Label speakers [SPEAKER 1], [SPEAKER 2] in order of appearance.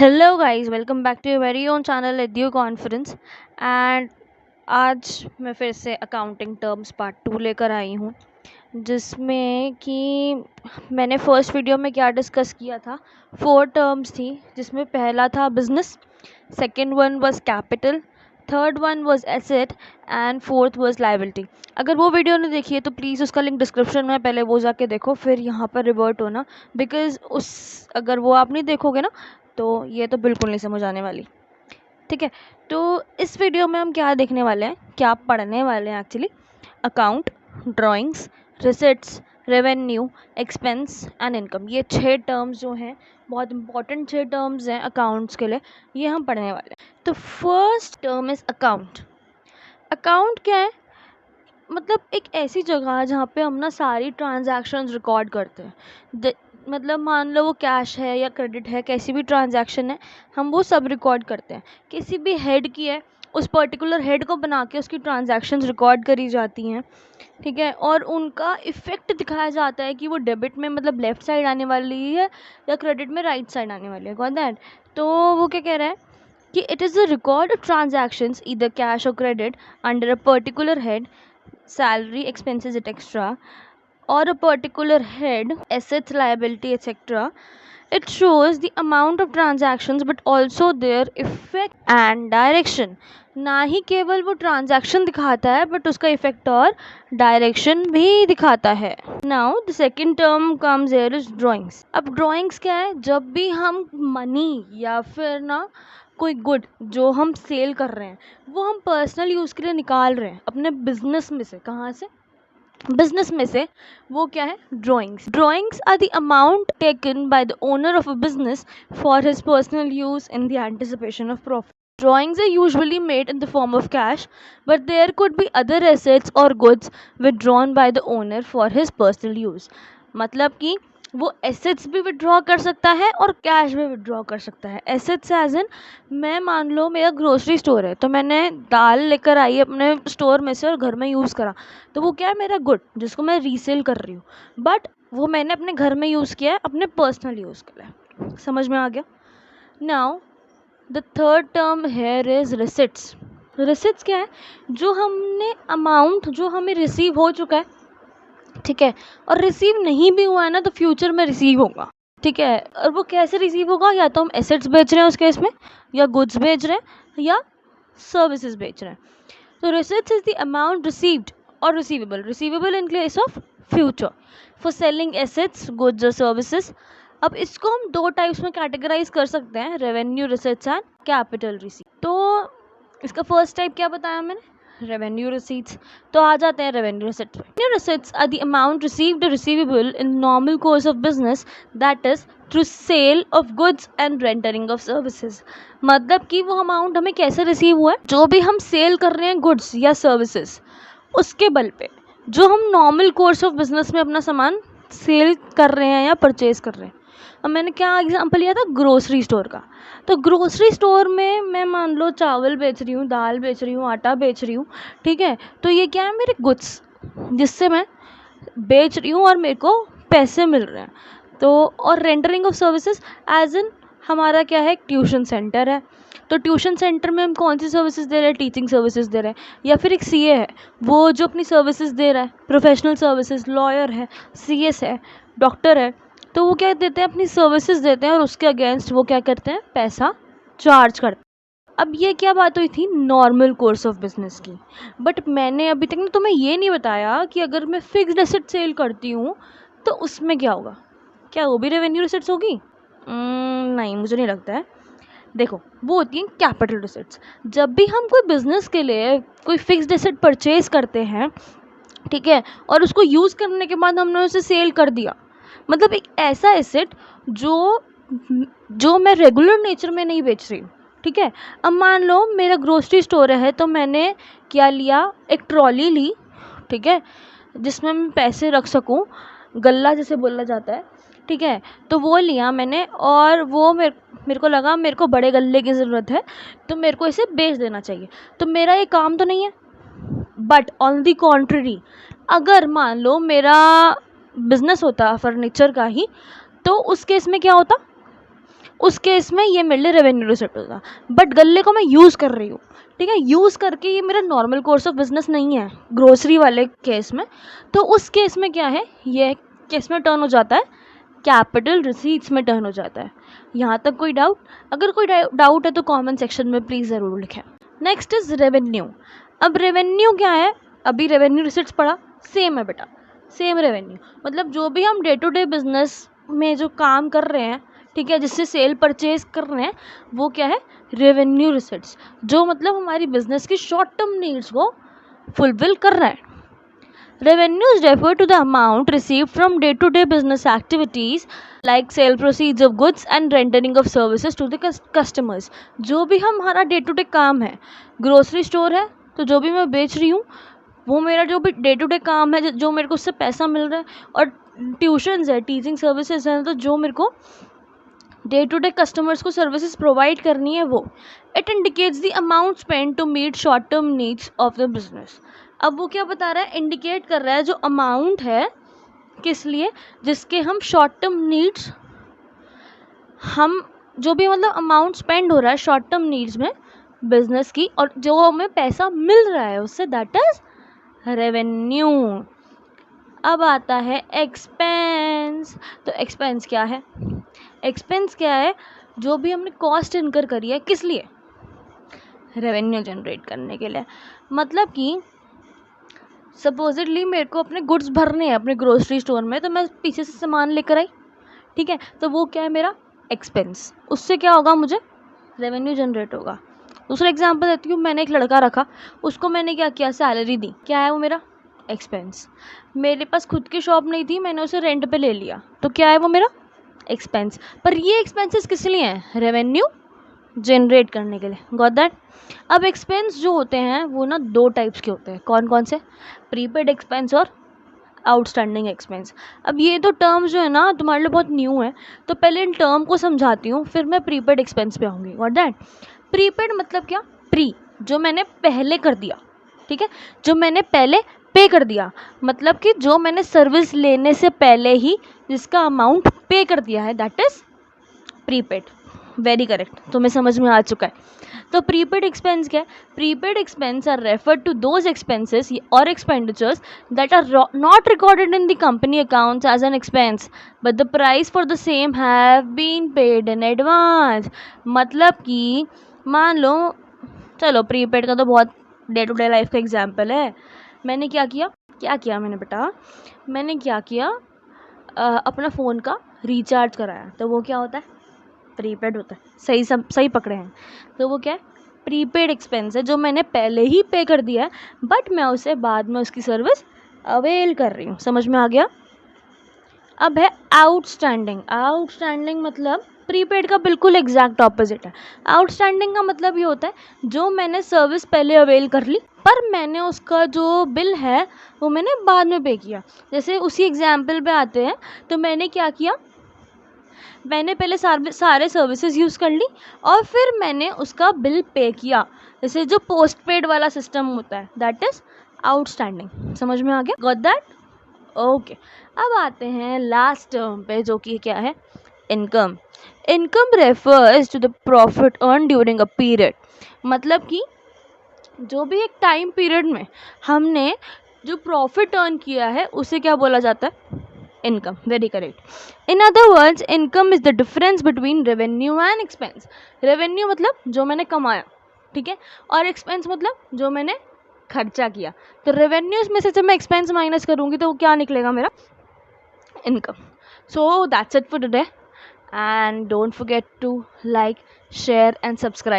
[SPEAKER 1] Hello guys, welcome back to your very own channel Edu Conference. And आज मैं फिर से अकाउंटिंग टर्म्स पार्ट 2 लेकर आई हूँ, जिसमें कि मैंने फर्स्ट वीडियो में क्या डिस्कस किया था। 4 टर्म्स थी, जिसमें पहला था business, second one was capital, third one was asset and fourth was liability. अगर वो वीडियो नहीं देखी है तो प्लीज़ उसका लिंक डिस्क्रिप्शन में, पहले वो जाके देखो, फिर यहाँ पर रिवर्ट होना, बिकॉज़ अगर वो आप नहीं देखोगे ना तो ये तो बिल्कुल नहीं समझ आने वाली। ठीक है, तो इस वीडियो में हम क्या देखने वाले हैं, क्या पढ़ने वाले हैं actually. Account, drawings, receipts, revenue, expense and income, ये 6 टर्म्स जो हैं, बहुत इंपॉर्टेंट 6 टर्म्स हैं अकाउंट्स के लिए, ये हम पढ़ने वाले हैं। तो first term is account. Account क्या है? मतलब एक ऐसी जगह है जहाँ पे हम ना सारी ट्रांजैक्शंस रिकॉर्ड करते हैं। मतलब मान लो वो कैश है या क्रेडिट है, कैसी भी ट्रांजैक्शन है, हम वो सब रिकॉर्ड करते हैं। किसी भी हेड की है, उस पर्टिकुलर हेड को बना के उसकी ट्रांजैक्शंस रिकॉर्ड करी जाती हैं। ठीक है, और उनका इफ़ेक्ट दिखाया जाता है कि वो डेबिट में मतलब लेफ़्ट साइड आने वाली है या क्रेडिट में राइट साइड आने वाली है। Got that? तो वो क्या कह रहा है कि it is a record of transactions either cash और credit under a particular head, salary, expenses, etc., or a particular head, assets, liability, etc. It shows the amount of transactions but also their effect and direction. ना ही केवल वो transaction दिखाता है but उसका effect और direction भी दिखाता है। Now the second term comes here is drawings. अब ड्राइंग्स क्या है? जब भी हम मनी या फिर ना कोई गुड जो हम सेल कर रहे हैं वो हम पर्सनल यूज़ के लिए निकाल रहे हैं अपने बिजनेस में से। कहाँ से? बिजनेस में से। वो क्या है? Drawings. Drawings are the amount taken by the owner of a business for his personal use in the anticipation of profit. Drawings are usually made in the form of cash, but there could be other assets or goods withdrawn by the owner for his personal use. मतलब कि वो assets भी withdraw कर सकता है और cash भी withdraw कर सकता है। एसेट्स एज इन, मैं मान लो मेरा ग्रोसरी स्टोर है, तो मैंने दाल लेकर आई अपने स्टोर में से और घर में यूज़ करा, तो वो क्या है? मेरा गुड, जिसको मैं रीसेल कर रही हूँ, बट वो मैंने अपने घर में यूज़ किया है अपने पर्सनल यूज़ के लिए। समझ में आ गया? Now the third term here is receipts. Receipts क्या है? जो हमने अमाउंट जो हमें रिसीव हो चुका है, ठीक है, और रिसीव नहीं भी हुआ है ना तो फ्यूचर में रिसीव होगा। ठीक है, और वो कैसे रिसीव होगा? या तो हम एसेट्स बेच रहे हैं उस केस में, या गुड्स बेच रहे हैं, या सर्विसेज बेच रहे हैं। तो receipts is the amount received और receivable in case of future for selling assets, goods और सर्विसेज। अब इसको हम 2 टाइप्स में कैटेगराइज कर सकते हैं, revenue receipts and capital receipt. तो इसका फर्स्ट टाइप क्या बताया मैंने? Revenue receipts. तो आ जाते हैं रेवेन्यू रिसिट्स पे। Revenue receipts are the amount received और receivable in normal course of business, that is through sale of goods and rendering of services. मतलब कि वो अमाउंट हमें कैसे रिसीव हुआ है? जो भी हम सेल कर रहे हैं गुड्स या सर्विसेज, उसके बल पे जो हम नॉर्मल कोर्स ऑफ बिजनेस में अपना सामान सेल कर रहे हैं या परचेज कर रहे हैं। अब मैंने क्या एग्जांपल लिया था? ग्रोसरी स्टोर का। तो ग्रोसरी स्टोर में मैं मान लो चावल बेच रही हूँ, दाल बेच रही हूँ, आटा बेच रही हूँ, ठीक है, तो ये क्या है? मेरे गुड्स जिससे मैं बेच रही हूँ और मेरे को पैसे मिल रहे हैं। तो और rendering of services as in, हमारा क्या है? ट्यूशन सेंटर है, तो ट्यूशन सेंटर में हम कौन सी सर्विसेज दे रहे हैं? टीचिंग सर्विसेज दे रहे हैं। या फिर एक सीए है, वो जो अपनी सर्विसेज दे रहा है, प्रोफेशनल सर्विसेज, लॉयर है, सीएस है, डॉक्टर है, तो वो क्या देते हैं? अपनी सर्विसेज देते हैं और उसके अगेंस्ट वो क्या करते हैं? पैसा चार्ज करते हैं। अब ये क्या बात हुई थी? नॉर्मल कोर्स ऑफ बिजनेस की। बट मैंने अभी तक ना तुम्हें ये नहीं बताया कि अगर मैं फिक्स्ड एसेट सेल करती हूँ तो उसमें क्या होगा? क्या वो भी रेवेन्यू रिसिट्स होगी? नहीं, मुझे नहीं लगता है। देखो, वो होती हैं कैपिटल रिसिट्स। जब भी हम कोई बिजनेस के लिए कोई फिक्स्ड एसेट परचेज करते हैं, ठीक है, और उसको यूज़ करने के बाद हमने उसे सेल कर दिया, मतलब एक ऐसा एसेट जो जो मैं रेगुलर नेचर में नहीं बेच रही हूँ। ठीक है, अब मान लो मेरा ग्रोसरी स्टोर है, तो मैंने क्या लिया? एक ट्रॉली ली, ठीक है, जिसमें मैं पैसे रख सकूँ, गल्ला जैसे बोला जाता है, ठीक है, तो वो लिया मैंने, और वो मेरे को लगा मेरे को बड़े गल्ले की ज़रूरत है, तो मेरे को इसे बेच देना चाहिए। तो मेरा ये काम तो नहीं है। बट ऑन दी कॉन्ट्ररी, अगर मान लो मेरा बिजनेस होता फर्नीचर का ही, तो उस केस में क्या होता? उस केस में ये मेरे लिए रेवेन्यू रिसिप्ट होगा। बट गल्ले को मैं यूज़ कर रही हूँ, ठीक है, यूज़ करके ये मेरा नॉर्मल कोर्स ऑफ बिजनेस नहीं है ग्रोसरी वाले केस में। तो उस केस में क्या है, ये केस में टर्न हो जाता है कैपिटल रिसीट्स में टर्न हो जाता है। यहाँ तक कोई डाउट? अगर कोई डाउट है तो कमेंट सेक्शन में प्लीज़ ज़रूर लिखें। Next is revenue. अब रेवेन्यू क्या है? अभी रेवेन्यू रिसिट्स पढ़ा, सेम है बेटा, सेम रेवेन्यू। मतलब जो भी हम डे टू डे बिजनेस में जो काम कर रहे हैं, ठीक है, जिससे सेल परचेज कर रहे हैं, वो क्या है? रेवेन्यू रिसिट्स, जो मतलब हमारी बिजनेस की शॉर्ट टर्म नीड्स को फुलफिल कर रहा है। Revenues refer to the amount received from day-to-day business activities like sale proceeds of goods and rendering of services to the customers। जो भी हमारा डे टू डे काम है, ग्रोसरी स्टोर है तो जो भी मैं बेच रही हूँ वो मेरा जो भी डे टू डे काम है, जो मेरे को उससे पैसा मिल रहा है, और ट्यूशन्स है, टीचिंग सर्विसेज है, तो जो मेरे को डे टू डे कस्टमर्स को सर्विसेज प्रोवाइड करनी है वो। It indicates the amount spend to meet short term needs of the business. अब वो क्या बता रहा है? इंडिकेट कर रहा है जो अमाउंट है, किस लिए? जिसके हम शॉर्ट टर्म नीड्स, हम जो भी मतलब अमाउंट स्पेंड हो रहा है शॉर्ट टर्म नीड्स में बिजनेस की, और जो हमें पैसा मिल रहा है उससे, दैट इज रेवेन्यू। अब आता है एक्सपेंस। तो एक्सपेंस क्या है? एक्सपेंस क्या है? जो भी हमने कॉस्ट इनकर करी है, किस लिए? रेवेन्यू जनरेट करने के लिए। मतलब कि सपोजिटली मेरे को अपने गुड्स भरने हैं अपने ग्रोसरी स्टोर में, तो मैं पीछे से सामान लेकर आई, ठीक है, तो वो क्या है? मेरा एक्सपेंस। उससे क्या होगा? मुझे रेवेन्यू जनरेट होगा। दूसरा एग्जांपल देती हूँ, मैंने एक लड़का रखा, उसको मैंने क्या किया? सैलरी दी। क्या है वो? मेरा एक्सपेंस। मेरे पास खुद की शॉप नहीं थी, मैंने उसे रेंट पे ले लिया, तो क्या है वो? मेरा एक्सपेंस। पर ये एक्सपेंसेस किस लिए हैं? रेवेन्यू जनरेट करने के लिए। Got that? अब एक्सपेंस जो होते हैं वो ना दो टाइप्स के होते हैं। कौन कौन से? प्रीपेड एक्सपेंस और आउटस्टैंडिंग एक्सपेंस। अब ये तो टर्म्स जो है ना तुम्हारे लिए बहुत न्यू है, तो पहले इन टर्म को समझाती हूँ, फिर मैं प्रीपेड एक्सपेंस पे आऊँगी। Got that? प्रीपेड मतलब क्या? प्री, जो मैंने पहले कर दिया, ठीक है, जो मैंने पहले पे कर दिया, मतलब कि जो मैंने सर्विस लेने से पहले ही जिसका अमाउंट पे कर दिया है, that is prepaid. Very correct, तुम्हें समझ में आ चुका है। तो प्रीपेड एक्सपेंस क्या है? Prepaid expense are referred to those expenses और expenditures that are not recorded in the company accounts as an expense but the price for the same have been paid in advance. मतलब कि मान लो, चलो prepaid का तो बहुत day to day life का एग्जाम्पल है। मैंने क्या किया मैंने बेटा, मैंने क्या किया, अपना फ़ोन का रिचार्ज कराया, तो वो क्या होता है? प्रीपेड होता है। सही पकड़े हैं। तो वो क्या है? प्रीपेड एक्सपेंस है, जो मैंने पहले ही पे कर दिया है, बट मैं उसे बाद में उसकी सर्विस अवेल कर रही हूँ। समझ में आ गया? अब है आउटस्टैंडिंग। आउटस्टैंडिंग मतलब प्रीपेड का बिल्कुल एग्जैक्ट ऑपोजिट है। आउटस्टैंडिंग का मतलब ये होता है जो मैंने सर्विस पहले अवेल कर ली, पर मैंने उसका जो बिल है वो मैंने बाद में पे किया। जैसे उसी एग्जाम्पल पे आते हैं, तो मैंने क्या किया, मैंने पहले सारे सर्विसेज यूज़ कर ली और फिर मैंने उसका बिल पे किया। जैसे जो पोस्ट पेड वाला सिस्टम होता है, दैट इज़ आउटस्टैंडिंग। समझ में आ गया? Got that? ओके। अब आते हैं लास्ट टर्म पे, जो कि क्या है? Income. Income refers to the profit earn during a period. मतलब कि जो भी एक टाइम पीरियड में हमने जो प्रॉफिट अर्न किया है उसे क्या बोला जाता है? Income. Very correct. In other words, income is the difference between revenue and expense. Revenue मतलब जो मैंने कमाया, ठीक है, और एक्सपेंस मतलब जो मैंने खर्चा किया। तो रेवेन्यूज में से जब मैं एक्सपेंस माइनस करूँगी तो क्या निकलेगा? मेरा income. So that's it for today, and don't forget to like, share and subscribe.